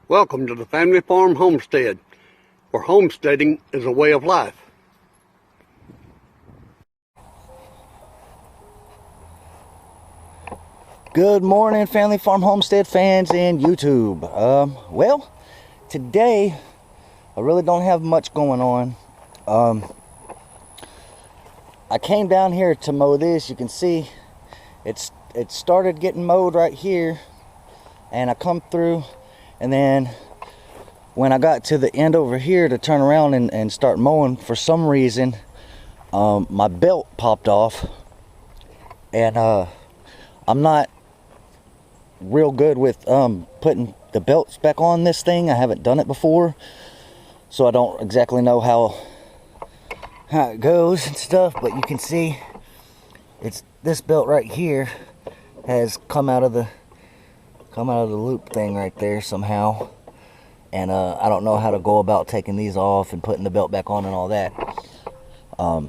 Welcome to the Family Farm Homestead, where homesteading is a way of life. Good morning, Family Farm Homestead fans and YouTube. Well, today I really don't have much going on. I came down here to mow this. You can see it started getting mowed right here, and I come through, and then when I got to the end over here to turn around and start mowing, for some reason my belt popped off, and I'm not real good with putting the belts back on this thing. I haven't done it before, so I don't exactly know how it goes and stuff, but you can see it's this belt right here has come out of the loop thing right there somehow, and I don't know how to go about taking these off and putting the belt back on and all that. So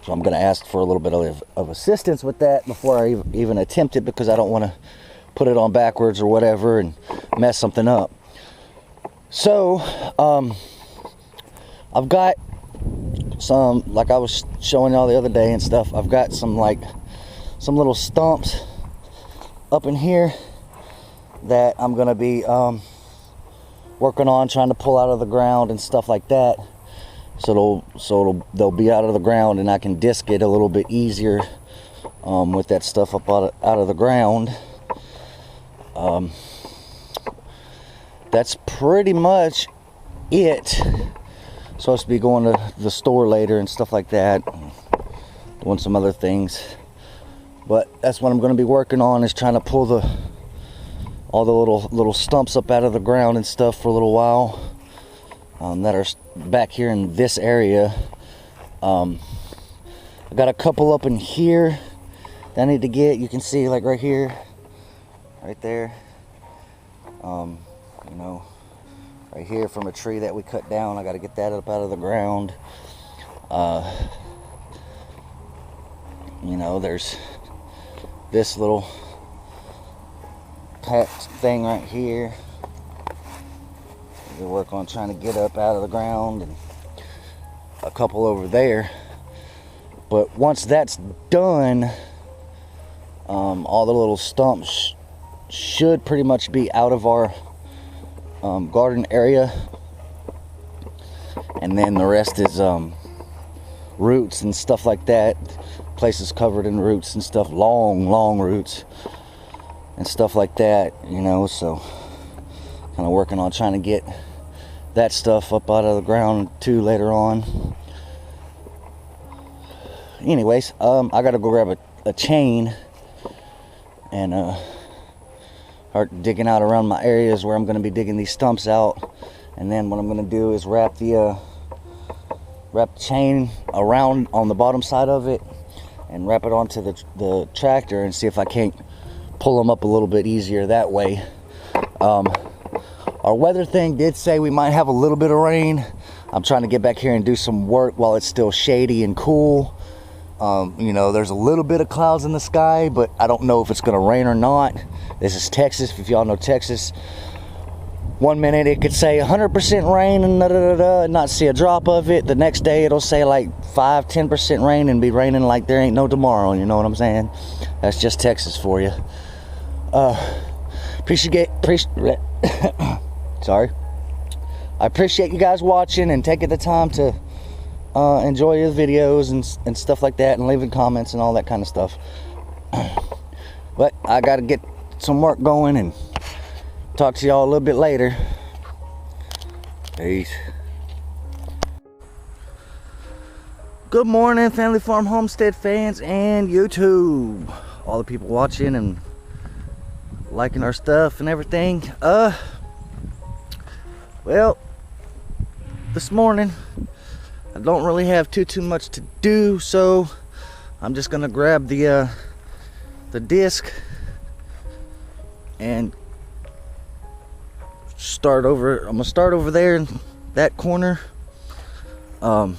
I'm gonna ask for a little bit of assistance with that before I even attempt it, because I don't want to put it on backwards or whatever and mess something up. So I've got some, like I was showing y'all the other day and stuff, I've got some little stumps up in here that I'm gonna be working on trying to pull out of the ground and stuff like that, so they'll be out of the ground and I can disc it a little bit easier with that stuff up out of the ground. That's pretty much it. Supposed to be going to the store later and stuff like that, doing some other things, but that's what I'm going to be working on, is trying to pull all the little stumps up out of the ground and stuff for a little while, that are back here in this area. I got a couple up in here that I need to get. You can see, like right here, right there, you know, right here from a tree that we cut down. I got to get that up out of the ground. You know, there's this little patch thing right here we work on trying to get up out of the ground, and a couple over there. But once that's done, all the little stumps should pretty much be out of our garden area, and then the rest is roots and stuff like that. Place is covered in roots and stuff, long roots and stuff like that, you know. So kind of working on trying to get that stuff up out of the ground too later on. Anyways, I gotta go grab a chain and start digging out around my areas where I'm going to be digging these stumps out, and then what I'm going to do is wrap the chain around on the bottom side of it and wrap it onto the tractor, and see if I can't pull them up a little bit easier that way. Our weather thing did say we might have a little bit of rain. I'm trying to get back here and do some work while it's still shady and cool. You know, there's a little bit of clouds in the sky, but I don't know if it's going to rain or not. This is Texas. If y'all know Texas, one minute it could say 100% rain and not see a drop of it. The next day it'll say like 5-10% rain and be raining like there ain't no tomorrow. You know what I'm saying? That's just Texas for you. Sorry. I appreciate you guys watching and taking the time to enjoy your videos and stuff like that, and leaving comments and all that kind of stuff. But I gotta get some work going, and talk to y'all a little bit later. Peace. Good morning, Family Farm Homestead fans and YouTube, all the people watching and liking our stuff and everything. Well, this morning I don't really have too much to do, so I'm just gonna grab the disc and start over. I'm gonna start over there in that corner. Like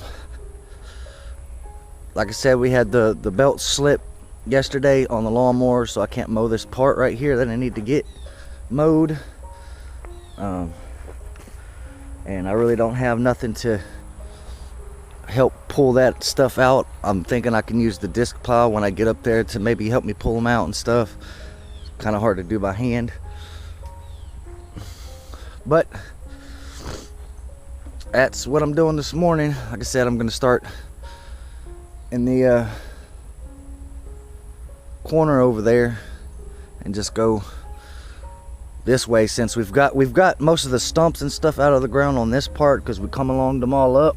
I said, we had the belt slip yesterday on the lawnmower, so I can't mow this part right here that I need to get mowed. and I really don't have nothing to help pull that stuff out. I'm thinking I can use the disc plow when I get up there to maybe help me pull them out and stuff. Kind of hard to do by hand, but that's what I'm doing this morning. Like I said, I'm gonna start in the corner over there and just go this way, since we've got most of the stumps and stuff out of the ground on this part, because we come along them all up.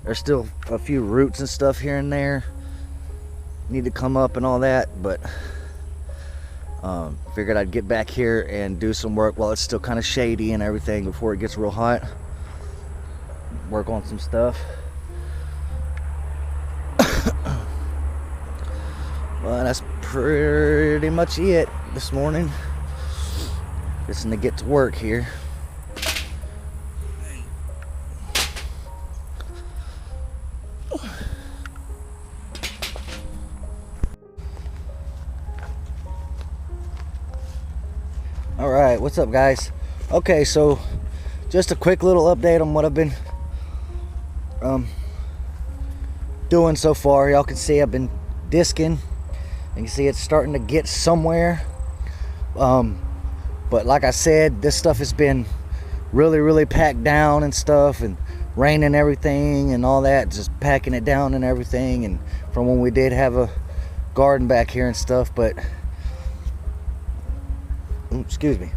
There's still a few roots and stuff here and there need to come up and all that, but figured I'd get back here and do some work while it's still kind of shady and everything before it gets real hot. Work on some stuff. Well, that's pretty much it this morning. Just to get to work here. All right, what's up, guys? Okay, so just a quick little update on what I've been doing so far. Y'all can see I've been disking. You can see it's starting to get somewhere. But like I said, this stuff has been really packed down and stuff, and raining everything and all that, just packing it down and everything, and from when we did have a garden back here and stuff. But excuse me,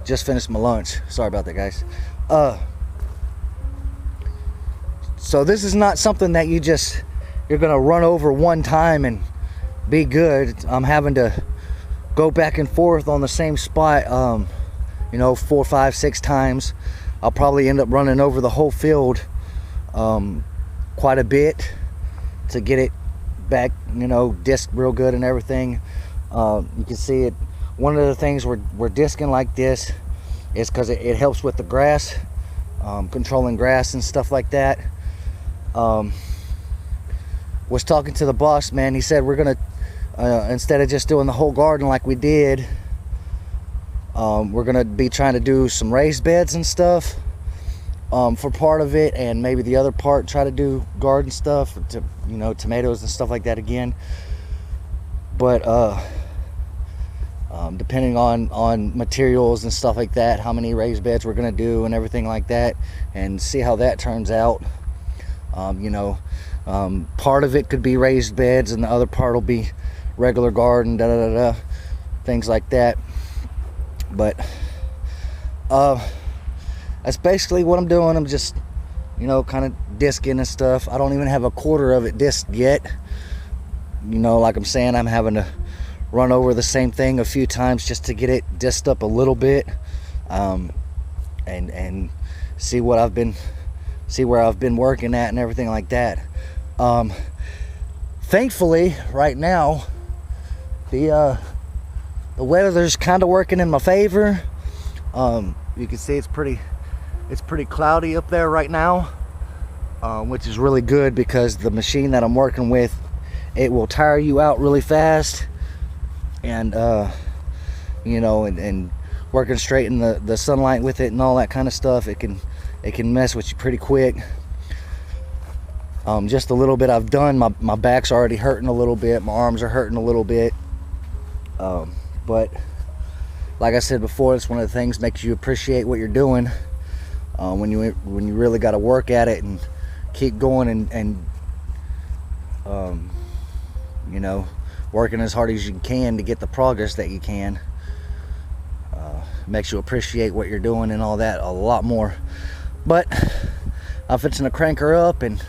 just finished my lunch, sorry about that, guys. So this is not something that you're gonna run over one time and be good. I'm having to go back and forth on the same spot, you know, 4, 5, 6 times. I'll probably end up running over the whole field quite a bit to get it back, you know, disked real good and everything. You can see it. One of the things we're disking like this is because it helps with the grass, controlling grass and stuff like that. Was talking to the boss, man. He said we're gonna instead of just doing the whole garden like we did, we're gonna be trying to do some raised beds and stuff for part of it, and maybe the other part try to do garden stuff, to, you know, tomatoes and stuff like that again. But depending on materials and stuff like that, how many raised beds we're gonna do and everything like that, and see how that turns out. You know, part of it could be raised beds and the other part will be regular garden, things like that. But that's basically what I'm doing. I'm just, you know, kind of disking and stuff. I don't even have a quarter of it disked yet. You know, like I'm saying, I'm having to run over the same thing a few times just to get it disked up a little bit, and see where I've been working at and everything like that. Thankfully, right now, the weather's kind of working in my favor. You can see it's pretty cloudy up there right now, which is really good because the machine that I'm working with, it will tire you out really fast, and you know, and working straight in the sunlight with it and all that kind of stuff, it can mess with you pretty quick. Just a little bit I've done, my back's already hurting a little bit, my arms are hurting a little bit, but like I said before, it's one of the things makes you appreciate what you're doing, when you really got to work at it and keep going and you know, working as hard as you can to get the progress that you can. Makes you appreciate what you're doing and all that a lot more. But I'm fixing to crank her up and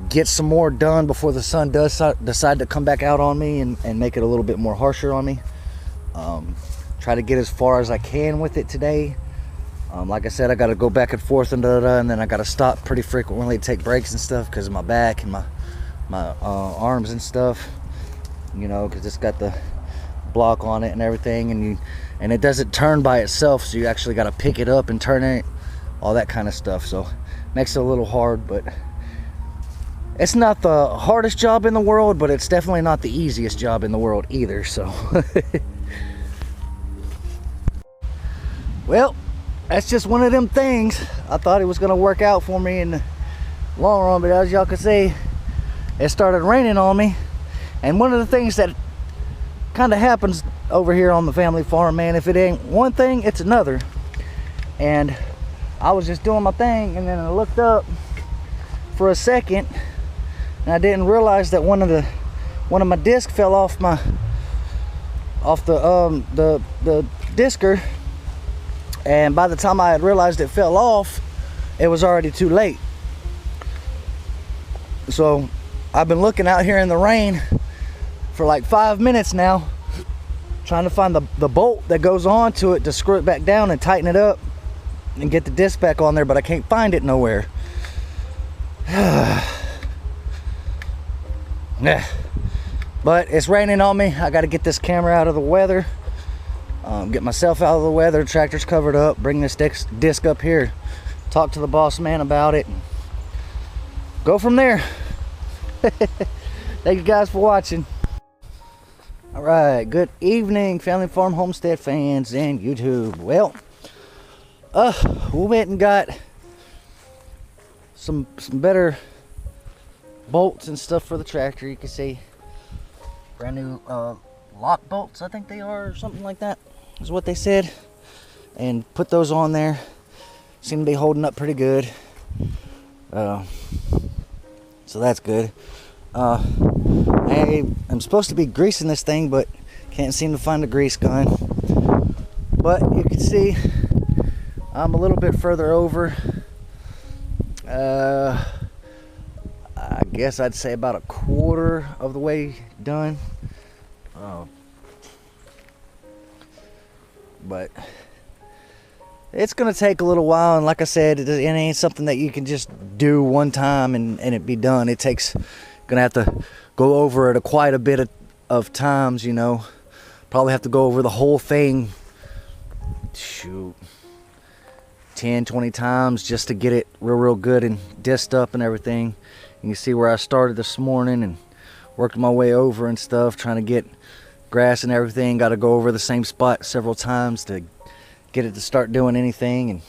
get some more done before the sun does decide to come back out on me and make it a little bit more harsher on me. Try to get as far as I can with it today. Like I said, I got to go back and forth and then I got to stop pretty frequently to take breaks and stuff because of my back and my arms and stuff, you know, because it's got the block on it and everything, and it doesn't turn by itself, so you actually got to pick it up and turn it, all that kind of stuff. So makes it a little hard, but it's not the hardest job in the world, but it's definitely not the easiest job in the world either. So well, that's just one of them things. I thought it was gonna work out for me in the long run, but as y'all can see, it started raining on me. And one of the things that kind of happens over here on the family farm, man, if it ain't one thing, it's another. And I was just doing my thing, and then I looked up for a second, and I didn't realize that one of my discs fell off the discer. And by the time I had realized it fell off, it was already too late. So I've been looking out here in the rain for like 5 minutes now, trying to find the bolt that goes on to it to screw it back down and tighten it up and get the disc back on there, but I can't find it nowhere. Yeah. But it's raining on me. I got to get this camera out of the weather, get myself out of the weather. Tractor's covered up. Bring this disc up here, talk to the boss man about it, go from there. Thank you guys for watching. All right, good evening, Family Farm Homestead fans and YouTube. Well, we went and got some better bolts and stuff for the tractor. You can see brand new lock bolts, I think they are, or something like that is what they said, and put those on there. Seem to be holding up pretty good, so that's good. I am supposed to be greasing this thing, but can't seem to find a grease gun. But you can see I'm a little bit further over. I guess I'd say about a quarter of the way done. But it's gonna take a little while, and like I said, it ain't something that you can just do one time and it be done. It takes, gonna have to go over it quite a bit of times, you know. Probably have to go over the whole thing, shoot, 10-20 times just to get it real good and disced up and everything. You can see where I started this morning and worked my way over and stuff, trying to get grass and everything. Got to go over the same spot several times to get it to start doing anything. And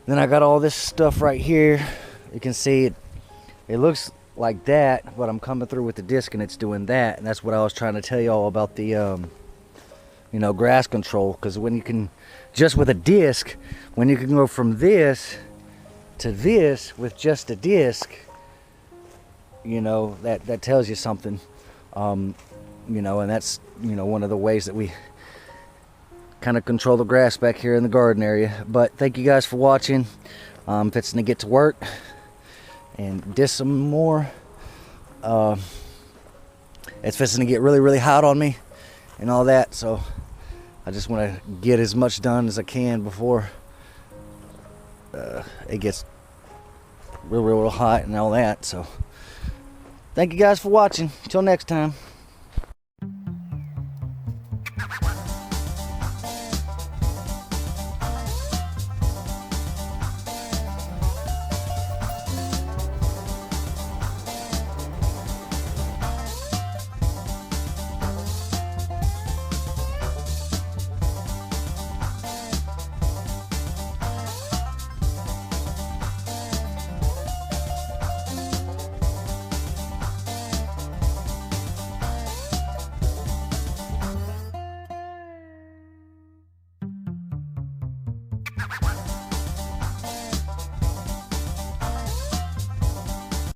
then I got all this stuff right here. You can see it looks like that, but I'm coming through with the disc and it's doing that. And that's what I was trying to tell y'all about the you know, grass control. Because when you can, just with a disc, when you can go from this to this with just a disc, you know, that tells you something. You know, and that's, you know, one of the ways that we kind of control the grass back here in the garden area. But thank you guys for watching. Fixing to get to work and disc some more. It's fixing to get really hot on me and all that, so I just want to get as much done as I can before it gets real hot and all that. So thank you guys for watching. Until next time.